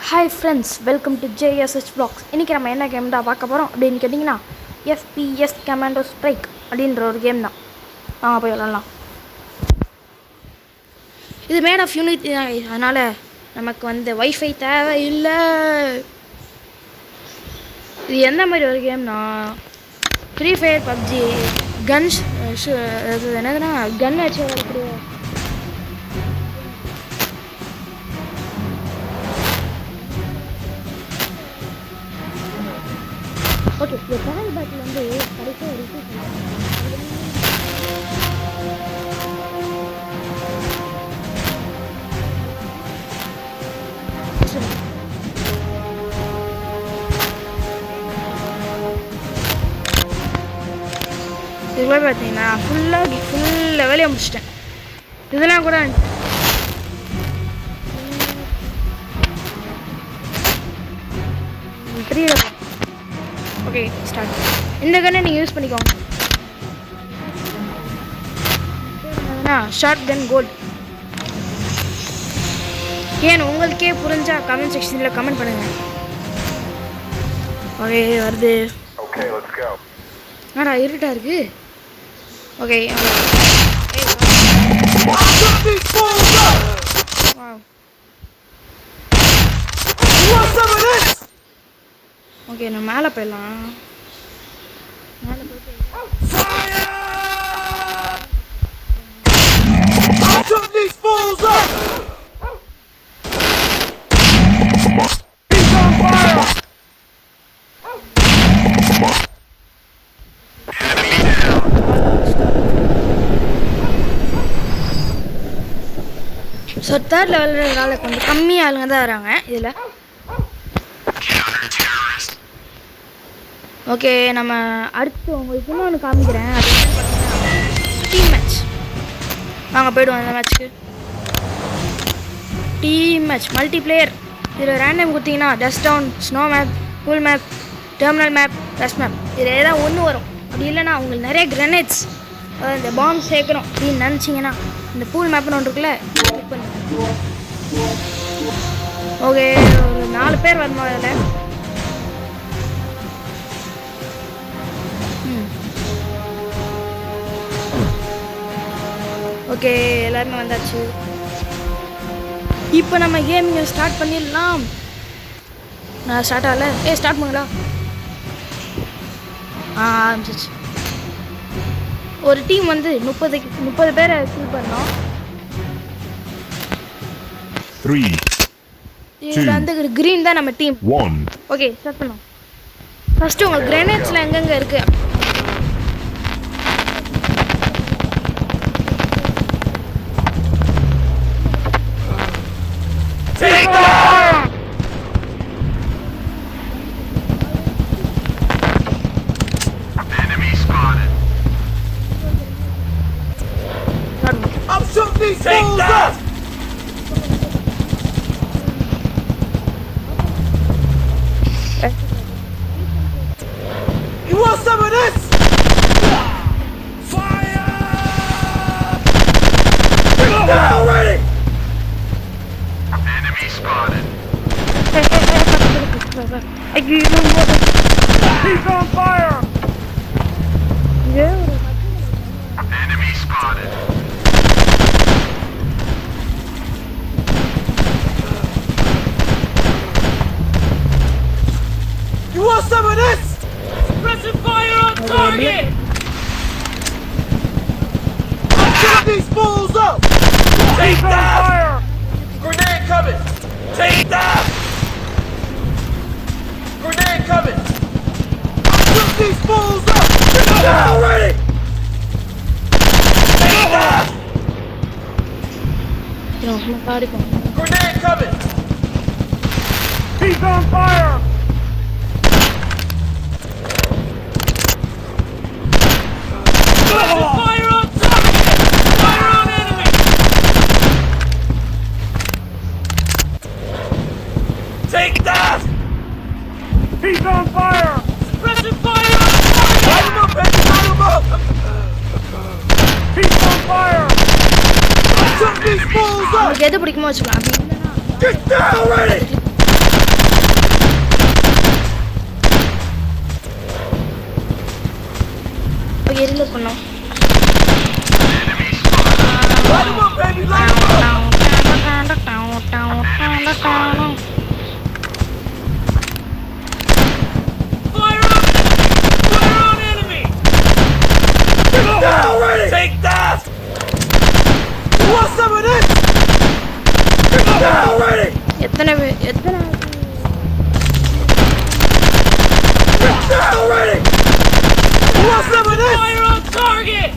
Hi friends, welcome to JSH Vlogs. இன்றைக்கி நம்ம என்ன கேம் தான் பார்க்க போகிறோம் அப்படின்னு கேட்டிங்கன்னா FPS Commando Strike அப்படின்ற ஒரு கேம் தான். வாங்க போய் விளாட்லாம். இது மேட் ஆஃப் யூனிட்டி தான், அதனால் நமக்கு வைஃபை தேவையில்லை. இது எந்த மாதிரி ஒரு கேம்னா ஃப்ரீ ஃபயர், பப்ஜி, கன்ஸ் என்னதுன்னா கன் வச்சு விளையாடக்கூடிய ஓகே. இந்த பேரல் பேட்டில் கடைசியாக ஒரு இதுக்குள்ள பார்த்தீங்கன்னா ஃபுல் லெவலே முடிச்சிட்டேன். இதெல்லாம் கூட தெரியல. Okay, start. இந்த கன்னை நீங்கள் யூஸ் பண்ணிக்கோங்க. Short gun gold. ஏன் உங்களுக்கே புரிஞ்சா கமெண்ட் செக்ஷனில் கமெண்ட் பண்ணுங்கள். ஓகே, வருது. என்னடா இருட்டா இருக்கு. ஓகே, ஓகே, நான் மேலே போயிடலாம். மேலே போயிட்டு ஸோ தேர்ட் லெவல்னால கொஞ்சம் கம்மி ஆளுங்க தான் வராங்க இதில். ஓகே, நம்ம அடுத்து உங்களுக்கு இன்னொன்று காமிக்கிறேன். அது டீம் மேட்ச். வாங்க போய்டுவோம் அந்த மேட்ச்சுக்கு. Team match multiplayer. இதில் ரேண்டம் கொடுத்தீங்கன்னா dust town, snow map, pool map, terminal map, rest map, இதில் ஏதாவது ஒன்று வரும். அப்படி இல்லைன்னா உங்களுக்கு நிறைய கிரனேட்ஸ், இந்த பாம்பு சேர்க்கணும் அப்படின்னு நினச்சிங்கன்னா இந்த பூல் மேப்னு ஒன்று இருக்குல்ல, கிளிக் பண்ணுங்க. ஓகே, ஒரு 4 பேர் வரணும் அதில். ஓகே, எல்லாருமே வந்தாச்சு. இப்போ நம்ம கேமிங்கை ஸ்டார்ட் பண்ணிடலாம். நான் ஸ்டார்ட் ஆகல. ஸ்டார்ட் பண்ணுங்களா? ஆரம்பிச்சிச்சு. ஒரு டீம் 30 பேரை ஃபில் பண்ணோம். இதில் கிரீன் தான் நம்ம டீம். ஓகே, ஸ்டார்ட் பண்ணோம். ஃபர்ஸ்ட் உங்களுக்கு கிரேனேட்ஸ்லாம் எங்கெங்கே இருக்கு? You want some of this? Fire! Now ready! Enemy spotted. He's on fire! Enemy spotted. You want some of this? Suppressing fire on target! Get these fools up! Take that! Fire! Grenade coming! Take that! Grenade coming! Get these fools up! Now ready! Take that! Grenade coming! He's on fire! Fire on target! Fire on enemy! Take that! He's on fire! Suppressing fire on target! Light him up, baby! Light him up! He's on fire! I took these fools up! எது பிடிக்குமோ வச்சுக்கலாம். Get down already! இங்கே reload பண்ணோம். Light him up, baby! Light him up! Fire up! Fire on enemy! Get down already! Take that! You want some of this? Get down already! எத்தனை Get down already! You want some of this? Fire on target!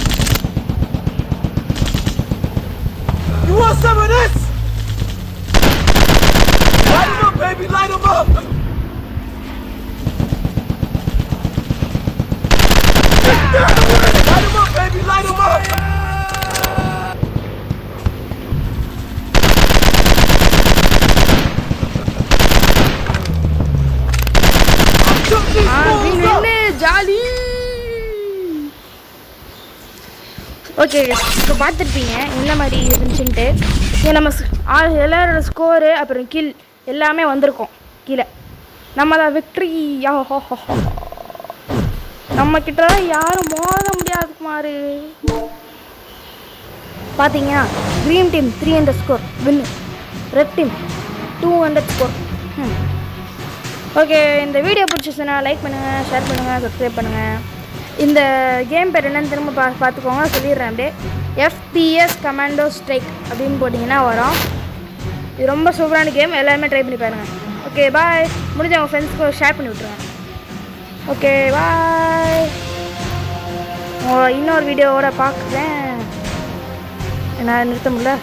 You want some of this? Light him up, baby! Light him up! Get down already! Light him up, baby! Light him up! Took these fools up! Jolly. Okay, இப்போ பார்த்துருப்பீங்க என்ன மாதிரி இருந்துச்சுன்ட்டு. இங்கே நம்ம எல்லாரோட score அப்புறம் kill எல்லாமே வந்திருக்கோம் கீழே. நம்ம தான் விக்ட்ரி. நம்ம கிட்ட தான் யாரும் மோத முடியாது குமாரு. பார்த்தீங்கன்னா க்ரீன் டீம் 300 ஸ்கோர் வின்னு, ரெட் டீம் 200 ஸ்கோர். ஓகே, இந்த வீடியோ பிடிச்சிச்சுன்னா லைக் பண்ணுங்கள், ஷேர் பண்ணுங்கள், சப்ஸ்கிரைப் பண்ணுங்கள். இந்த கேம் பேர் என்னன்னு திரும்ப பார்த்துக்கோங்க, சொல்லிடுறேன். அப்படியே FPS கமாண்டோ ஸ்ட்ரைக் அப்படின்னு போட்டிங்கன்னா வரும். இது ரொம்ப சூப்பரான கேம், எல்லாருமே ட்ரை பண்ணி பாருங்கள். Okay bye. முடிஞ்ச உங்கள் ஃப்ரெண்ட்ஸ்க்கு ஷேர் பண்ணி விட்ருவேன். Okay bye. இன்னொரு வீடியோவோட பார்க்குறேன். என்னால் நிறுத்த முடியல.